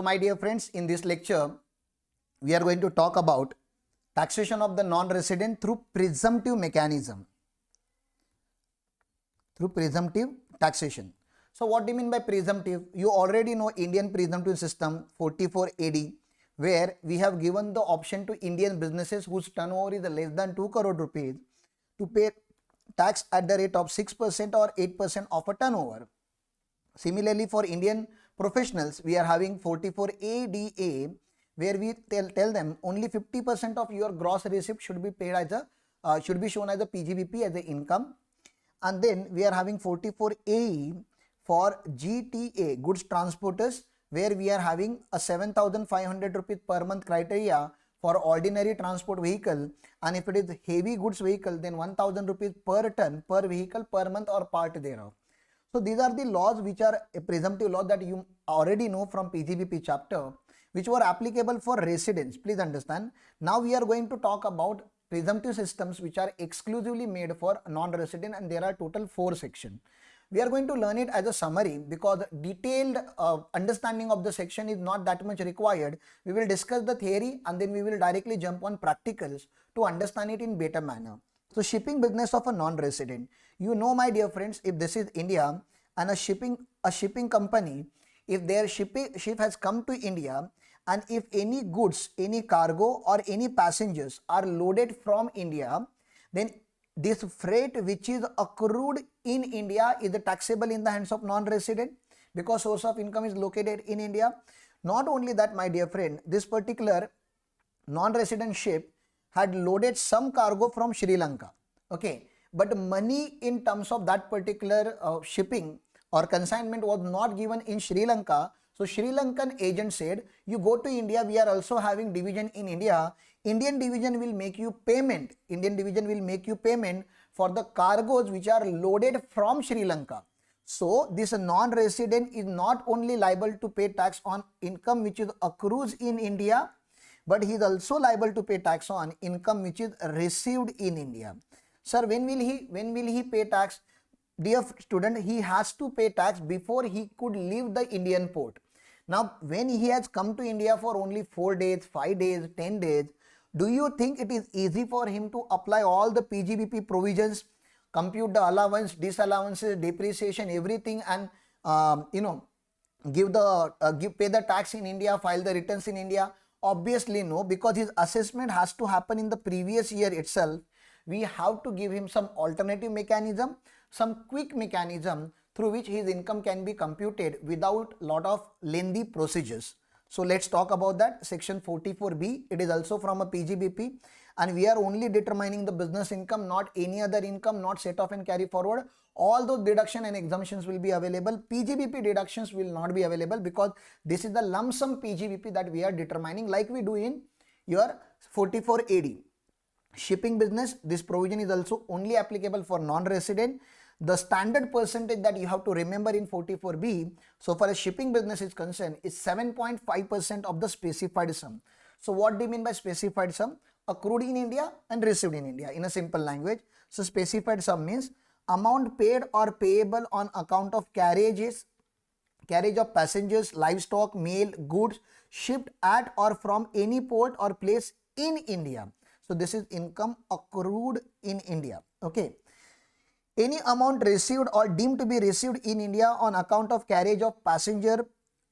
So my dear friends, in this lecture, we are going to talk about taxation of the non-resident through presumptive mechanism. Through presumptive taxation. So what do you mean by presumptive? You already know Indian presumptive system 44 AD, where we have given the option to Indian businesses whose turnover is less than 2 crore rupees to pay tax at the rate of 6% or 8% of a turnover. Similarly, for Indian professionals, we are having 44 ADA, where we tell them only 50% of your gross receipt should be paid as a should be shown as a PGBP as a income. And then we are having 44 AE for GTA, goods transporters, where we are having a 7,500 rupees per month criteria for ordinary transport vehicle, and if it is heavy goods vehicle, then 1,000 rupees per ton per vehicle per month or part thereof. So these are the laws which are a presumptive law that you already know from PGBP chapter, which were applicable for residents. Please understand. Now we are going to talk about presumptive systems which are exclusively made for non-resident, and there are total 4 sections. We are going to learn it as a summary because detailed understanding of the section is not that much required. We will discuss the theory and then we will directly jump on practicals to understand it in better manner. So shipping business of a non-resident. You know, my dear friends, if this is India and a shipping company, if their ship has come to India, and if any goods, any cargo or any passengers are loaded from India, then this freight which is accrued in India is taxable in the hands of non-resident because source of income is located in India. Not only that, my dear friend, this particular non-resident ship had loaded some cargo from Sri Lanka, okay, but money in terms of that particular shipping or consignment was not given in Sri Lanka. So Sri Lankan agent said, you go to India, we are also having division in India. Indian division will make you payment. Indian division will make you payment for the cargoes which are loaded from Sri Lanka. So this non-resident is not only liable to pay tax on income which is accrues in India, but he is also liable to pay tax on income which is received in India. Sir, when will he pay tax? Dear student, he has to pay tax before he could leave the Indian port. Now, when he has come to India for only 4 days, 5 days, 10 days, do you think it is easy for him to apply all the PGBP provisions, compute the allowance, disallowances, depreciation, everything, and pay the tax in India, file the returns in India? Obviously no, because his assessment has to happen in the previous year itself. We have to give him some alternative mechanism, some quick mechanism through which his income can be computed without lot of lengthy procedures. So let's talk about that. Section 44B, it is also from a PGBP, and we are only determining the business income, not any other income, not set off and carry forward. All those deduction and exemptions will be available. PGBP deductions will not be available because this is the lump sum PGBP that we are determining, like we do in your 44 AD. Shipping business, this provision is also only applicable for non-resident. The standard percentage that you have to remember in 44B, so far as shipping business is concerned, is 7.5% of the specified sum. So what do you mean by specified sum? Accrued in India and received in India in a simple language. So specified sum means amount paid or payable on account of carriage of passengers, livestock, mail, goods shipped at or from any port or place in India. So this is income accrued in India, okay. Any amount received or deemed to be received in India on account of carriage of passenger,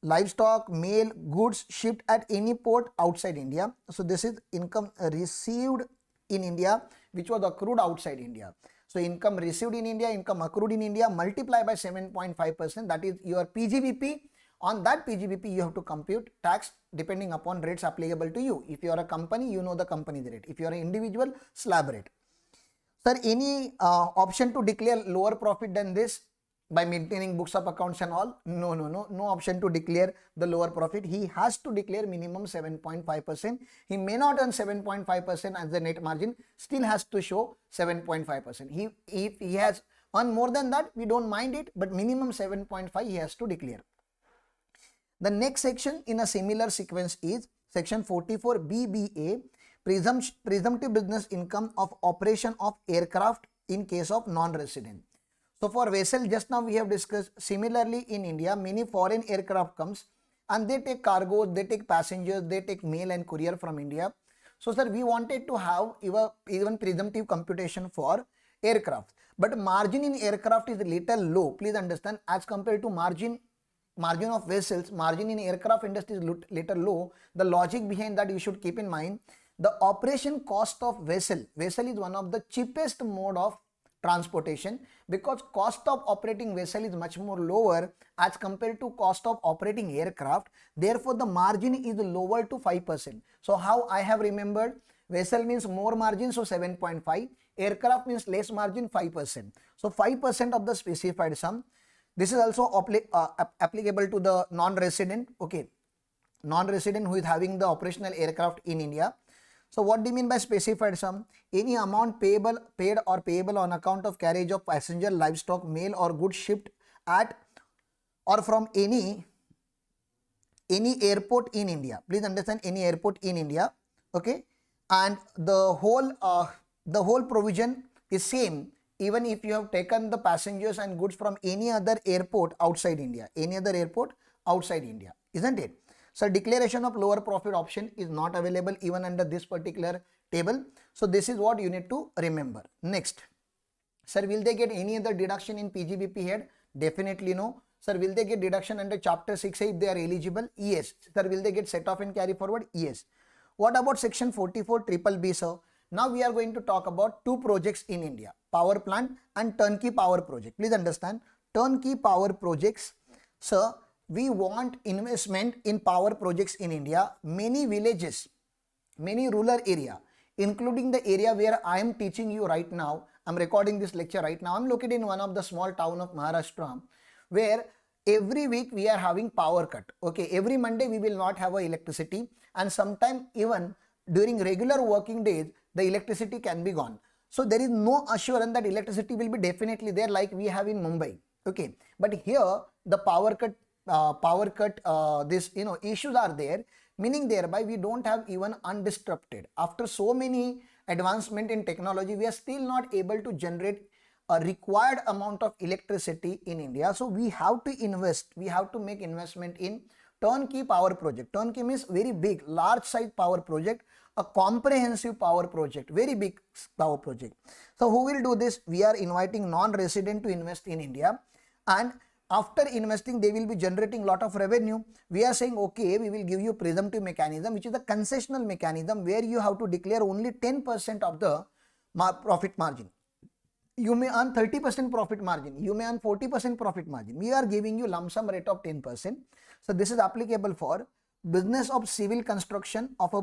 livestock, mail, goods shipped at any port outside India. So this is income received in India which was accrued outside India. So income received in India, income accrued in India, multiply by 7.5%, that is your PGBP. On that PGBP, you have to compute tax depending upon rates applicable to you. If you are a company, you know the company's rate. If you are an individual, slab rate. Sir, any option to declare lower profit than this by maintaining books of accounts and all? No option to declare the lower profit. He has to declare minimum 7.5%. He may not earn 7.5% as the net margin, still has to show 7.5%. If he has earned more than that, we don't mind it, but minimum 7.5 he has to declare. The next section in a similar sequence is section 44BBA, presumptive business income of operation of aircraft in case of non-resident. So for vessel, just now we have discussed, similarly in India, many foreign aircraft comes, and they take cargoes, they take passengers, they take mail and courier from India. So sir, we wanted to have even presumptive computation for aircraft, but margin in aircraft is little low. Please understand, as compared to margin of vessels, margin in aircraft industry is little low. The logic behind that you should keep in mind. The operation cost of vessel is one of the cheapest mode of transportation, because cost of operating vessel is much more lower as compared to cost of operating aircraft. Therefore, the margin is lower to 5%. So how I have remembered, vessel means more margin, so 7.5. Aircraft means less margin, 5%. So 5% of the specified sum. This is also applicable to the non-resident. Okay, non-resident who is having the operational aircraft in India. So what do you mean by specified sum? Any amount paid or payable on account of carriage of passenger, livestock, mail or goods shipped at or from any airport in India. Please understand, any airport in India. Okay, and the whole provision is same even if you have taken the passengers and goods from any other airport outside India. Any other airport outside India, isn't it? So declaration of lower profit option is not available even under this particular table. So this is what you need to remember. Next, sir, will they get any other deduction in PGBP head? Definitely no. Sir, will they get deduction under chapter 6A if they are eligible? Yes. Sir, will they get set off and carry forward? Yes. What about section 44 triple B, sir? Now we are going to talk about two projects in India, power plant and turnkey power project. Please understand, turnkey power projects, sir, we want investment in power projects in India. Many villages, many rural area, including the area where I am teaching you right now. I'm recording this lecture right now. I'm located in one of the small town of Maharashtra, where every week we are having power cut. Okay, every Monday we will not have electricity, and sometime even during regular working days the electricity can be gone. So there is no assurance that electricity will be definitely there like we have in Mumbai. Okay, but here the power cut issues are there, meaning thereby we don't have even undisrupted. After so many advancement in technology, we are still not able to generate a required amount of electricity in India. So we have to invest, we have to make investment in turnkey power project. Turnkey means very big, large size power project, a comprehensive power project, very big power project. So who will do this? We are inviting non-resident to invest in India, and after investing they will be generating lot of revenue. We are saying, okay, we will give you presumptive mechanism, which is a concessional mechanism where you have to declare only 10% of the profit margin. You may earn 30% profit margin, you may earn 40% profit margin. We are giving you lump sum rate of 10%. So this is applicable for business of civil construction of a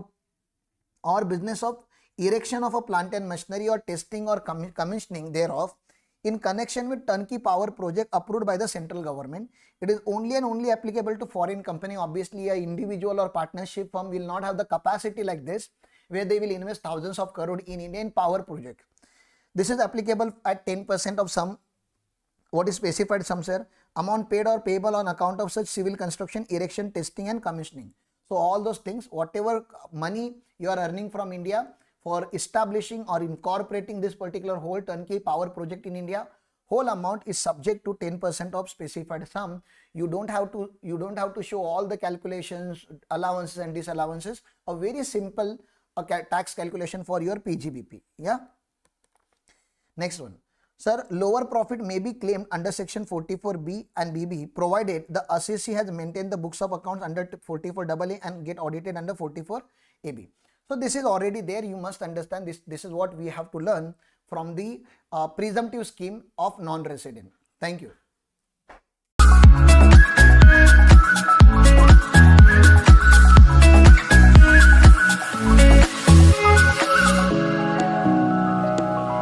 or business of erection of a plant and machinery or testing or commissioning thereof in connection with turnkey power project approved by the central government. It is only and only applicable to foreign company. Obviously, a individual or partnership firm will not have the capacity like this, where they will invest thousands of crore in Indian power project. This is applicable at 10% of sum. What is specified sum, sir? Amount paid or payable on account of such civil construction, erection, testing and commissioning. So all those things, whatever money you are earning from India for establishing or incorporating this particular whole turnkey power project in India, whole amount is subject to 10% of specified sum. You don't have to show all the calculations, allowances and disallowances. A very simple tax calculation for your PGBP. Yeah. Next one. Sir, lower profit may be claimed under section 44B and BB provided the assessee has maintained the books of accounts under 44AA and get audited under 44AB. So this is already there. You must understand this. This is what we have to learn from the presumptive scheme of non-resident. Thank you.